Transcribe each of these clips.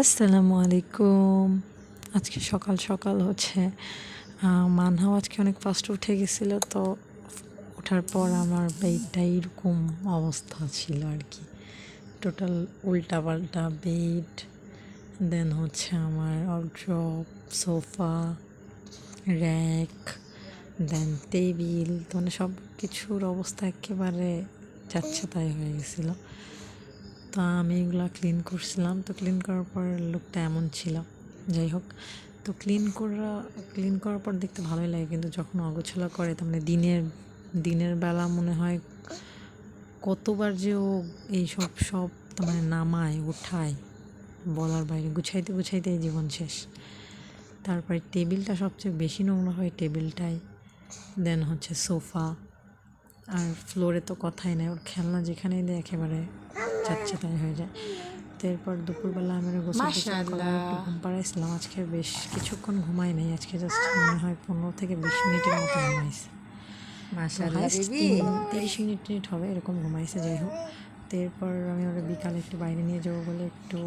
আসসালামু আলাইকুম। আজকে সকাল সকাল মানহাও আজকে অনেক ফাস্ট উঠে গেছিল, তো ওঠার পর আমার বেডটা এরকম অবস্থা ছিল আর কি, টোটাল উল্টা পাল্টা বেড। দেন আমার ওয়ারড্রব, সোফা, র্যাক, দেন টেবিল, তো সব কিছুর অবস্থা একেবারে যাচ্ছে তাই হয়ে গেছিলো। তো আমি এগুলো ক্লিন করছিলাম, তো ক্লিন করার পর লুকটা এমন ছিল। যাই হোক, তো ক্লিন করার পর দেখতে ভালোই লাগে, কিন্তু যখন অগোছালো করে তার দিনের বেলা মনে হয় কতবার যে ও এইসব সব নামায় উঠায় বলার বাইরে। গুছাইতে গুছাইতে জীবন শেষ। তারপরে টেবিলটা সবচেয়ে বেশি নোংরা হয় টেবিলটাই। দেন সোফা, আর ফ্লোরে তো কথাই নেই, ওর খেলনা যেখানেই দেয় একেবারে যাচ্ছে তাই হয়ে যায়। তো এরপর দুপুরবেলা আমি গোসল করে একটু ঘুম পাড়াইছিলাম। আজকে বেশ কিছুক্ষণ ঘুমাই নাই, আজকে জাস্ট মনে হয় 15 থেকে 20 মিনিটের মতো ঘুমাইছে। মাশাআল্লাহ বেবি 30 মিনিট হবে এরকম ঘুমাইছে। যাই হোক, তো এরপর আমি ওরা বিকালে একটু বাইরে নিয়ে যাবো বলে একটু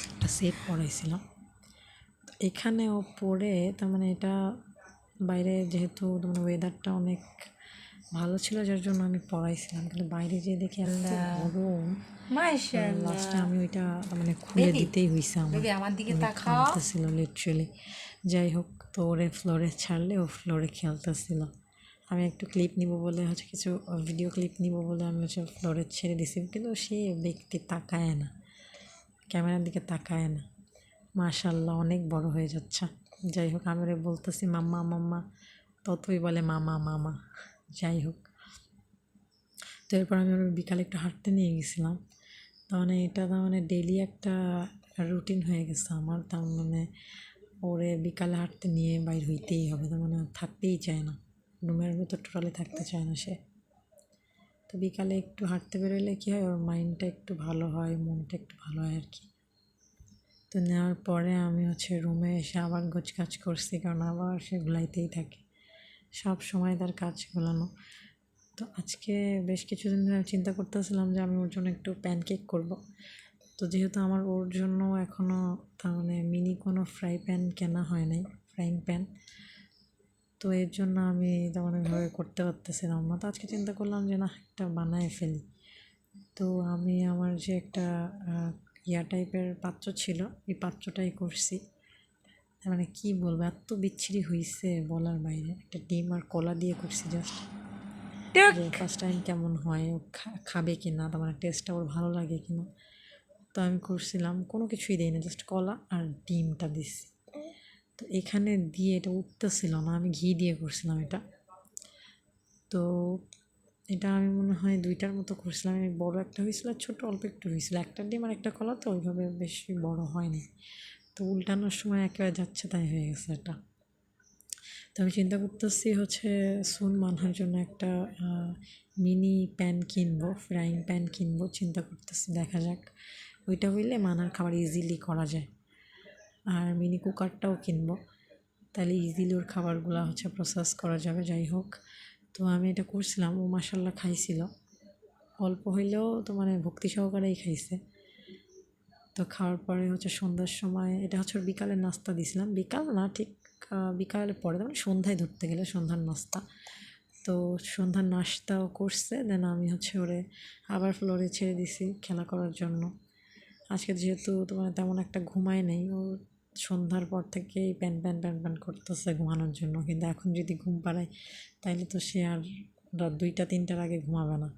একটা সেট পরাইছিলাম। তো এখানে ও পরে এটা বাইরে, যেহেতু ওয়েদারটা অনেক ভালো ছিল যার জন্য আমি পড়াইছিলাম, কিন্তু বাইরে যেয়ে দেখি এত গরম। লাস্টে আমি ওইটা খুলে দিতেই হয়েছে আমার দিকে তাকাও। ঘামতেছিল লিটারেলি। যাই হোক, তো ওরে ফ্লোরে ছাড়লে ও ফ্লোরে খেলতেছিল। আমি একটু ক্লিপ নিব বলে কিছু ভিডিও ক্লিপ নিব বলে আমি ফ্লোরে ছেড়ে দিছি, কিন্তু সে ব্যক্তি তাকায় না, ক্যামেরার দিকে তাকায় না। মাশাআল্লাহ অনেক বড় হয়ে যাচ্ছে। যাই হোক, আমি ওরে বলতেছি মাম্মা মাম্মা, ততই বলে মামা মামা। যাই হোক, তো এরপর আমি ওর বিকালে একটু হাঁটতে নিয়ে গেছিলাম। এটা ডেইলি একটা রুটিন হয়ে গেছে আমার। ওরে বিকালে হাঁটতে নিয়ে বাইর হইতেই হবে, থাকতেই চায় না, রুমের ভিতর টোটালি থাকতে চায় না সে। তো বিকালে একটু হাঁটতে বেরোলে কী হয়, ওর মাইন্ডটা একটু ভালো হয়, মনটা একটু ভালো হয় আর কি। তো নেওয়ার পরে আমি রুমে এসে আবার গোছগাছ করছি, কারণ আবার সে ঘুলাইতেই থাকে, সব সময় তার কাজ ঘোলানো। তো আজকে বেশ কিছুদিন ধরে আমি চিন্তা করতেছিলাম যে আমি ওর জন্য একটু প্যানকেক করব। তো যেহেতু আমার ওর জন্য এখনও মিনি কোনো ফ্রাই প্যান কেনা হয় নাই, ফ্রাইং প্যান, তো এর জন্য আমি ভাবে করতে পারতেছিলাম না। তো আজকে চিন্তা করলাম যে না, একটা বানায় ফেলি। তো আমি আমার যে একটা টাইপের পাত্র ছিল, এই পাত্রটাই করছি। কি বলবো, এত বিচ্ছিরি হয়েছে বলার বাইরে। একটা ডিম আর কলা দিয়ে করছি জাস্ট, যে ফার্স্ট টাইম কেমন হয়, ও খাবে কি না, টেস্টটা ওর ভালো লাগে কিনা। তো আমি করছিলাম, কোনো কিছুই দিই না, জাস্ট কলা আর ডিমটা দিছি। তো এখানে দিয়ে এটা উঠতেছিল না, আমি ঘি দিয়ে করছিলাম এটা। তো এটা আমি মনে হয় 2টার মতো করছিলাম। আমি বড় একটা হয়েছিল আর ছোটো অল্প একটু হয়েছিল, একটা ডিম আর একটা কলা, তো ওইভাবে বেশি বড় হয়নি। তো উল্টানোর সময় একেবারে যাচ্ছে তাই হয়ে গেছে এটা। তো আমি চিন্তা করতেছি সুন মানহার জন্য একটা মিনি প্যান কিনবো, ফ্রাইং প্যান কিনবো চিন্তা করতেছি, দেখা যাক। ওইটা হইলে মানহার খাবার ইজিলি করা যায়। আর মিনি কুকারটাও কিনবো, তাহলে ইজিলি ওর খাবারগুলো প্রসেস করা যাবে। যাই হোক, তো আমি এটা করছিলাম, ও মাশাআল্লাহ খাইছিল, অল্প হইলেও তো ভক্তি সহকারেই খাইছে। তো খাওয়ার পরে সন্ধ্যার সময় এটা ওর বিকালের নাস্তা দিছিলাম, বিকাল না ঠিক বিকালের পরে, সন্ধ্যায় ধরতে গেলে সন্ধ্যার নাস্তা। তো সন্ধ্যার নাস্তাও করছে। দেন আমি ওরে আবার ফ্লোরে ছেড়ে দিছি খেলা করার জন্য। আজকে যেহেতু তেমন একটা ঘুমায় নেই, ও সন্ধ্যার পর থেকেই প্যান প্যান প্যান প্যান করতেছে ঘুমানোর জন্য, কিন্তু এখন যদি ঘুম পাড়ায় তাইলে তো সে আর রাত 2টা 3টার আগে ঘুমাবে না।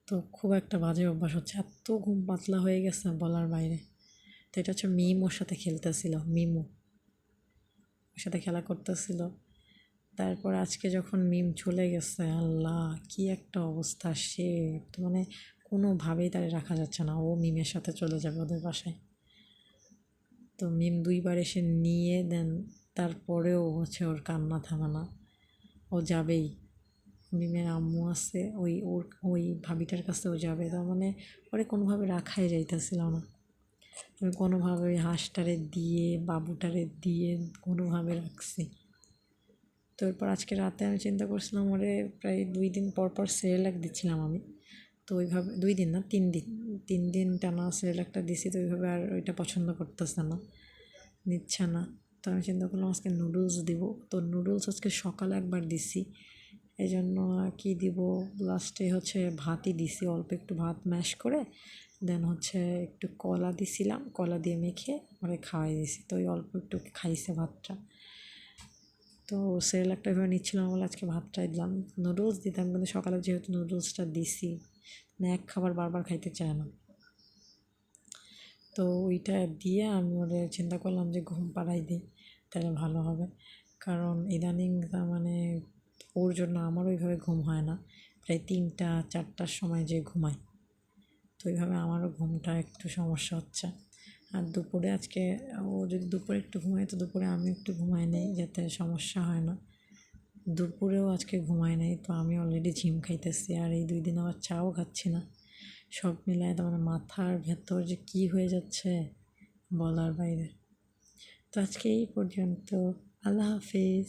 তো খুব একটা বাজে অভ্যাস হচ্ছে, এত ঘুম পাতলা হয়ে গেছে বলার বাইরে। তো এটা মিম ওর সাথে খেলতেছিল, মিমু ওর সাথে খেলা করতেছিল। তারপর আজকে যখন মিম চলে গেছে, আল্লাহ কি একটা অবস্থা, সে তো কোনোভাবেই তারে রাখা যাচ্ছে না, ও মিমের সাথে চলে যাবে ওদের বাসায়। তো মিম 2বার এসে নিয়ে দেন, তারপরেও ওর কান্না থামে না, ও যাবেই। মিমের আম্মু আছে, ওই ভাবিটার কাছে ও যাবে, তার ওরে কোনোভাবে রাখাই যাইতেছিল না। আমি কোনোভাবে ওই হাঁসটারে দিয়ে বাবুটারে দিয়ে কোনোভাবে রাখছি। তো এরপর আজকে রাতে আমি চিন্তা করছিলাম, ওরে প্রায় 2 দিন পর পর সেরেলাক দিচ্ছিলাম আমি। তো ওইভাবে 2 দিন না 3 দিন 3 দিন টানা সেরেলাকটা দিছি, তো ওইভাবে আর ওইটা পছন্দ করতেছে না, নিচ্ছে না। তো আমি চিন্তা করলাম আজকে নুডলস দিব। তো নুডলস আজকে সকালে একবার দিছি, এই জন্য আর কি দিব, লাস্টে হচ্ছে ভাতই দিছি, অল্প একটু ভাত ম্যাশ করে, দেন হচ্ছে একটু কলা দিছিলাম, কলা দিয়ে মেখে পরে খাওয়াই দিছি। তো ওই অল্প একটু খাইছে ভাতটা। তো সেরেলাকটা এভাবে নিচ্ছিলাম বলে আজকে ভাতটাই দিলাম। নুডলস দিতাম কিন্তু সকালে যেহেতু নুডলসটা দিছি, মানে এক খাবার বারবার খাইতে চায় না। তো ওইটা দিয়ে আমি ওরে চিন্তা করলাম যে ঘুম পাড়াই দিই, তাহলে ভালো হবে। কারণ ইদানিং তার মানে ওর জন্য আমারও ওইভাবে ঘুম হয় না, প্রায় 3টা 4টার সময় যে ঘুমাই। তো এইভাবে আমারও ঘুমটা একটু সমস্যা হচ্ছে। আর দুপুরে আজকে ও যদি দুপুরে একটু ঘুমায় তো দুপুরে আমি একটু ঘুমাই নেই, যাতে সমস্যা হয় না। দুপুরেও আজকে ঘুমাই নাই, তো আমি অলরেডি ঝিম খাইতেছি, আর এই 2 দিন আবার চাও খাচ্ছি না। সব মিলায় তো মানে মাথার ভেতর যে কী হয়ে যাচ্ছে বলার বাইরে। তো আজকে এই পর্যন্ত। আল্লাহ হাফিজ।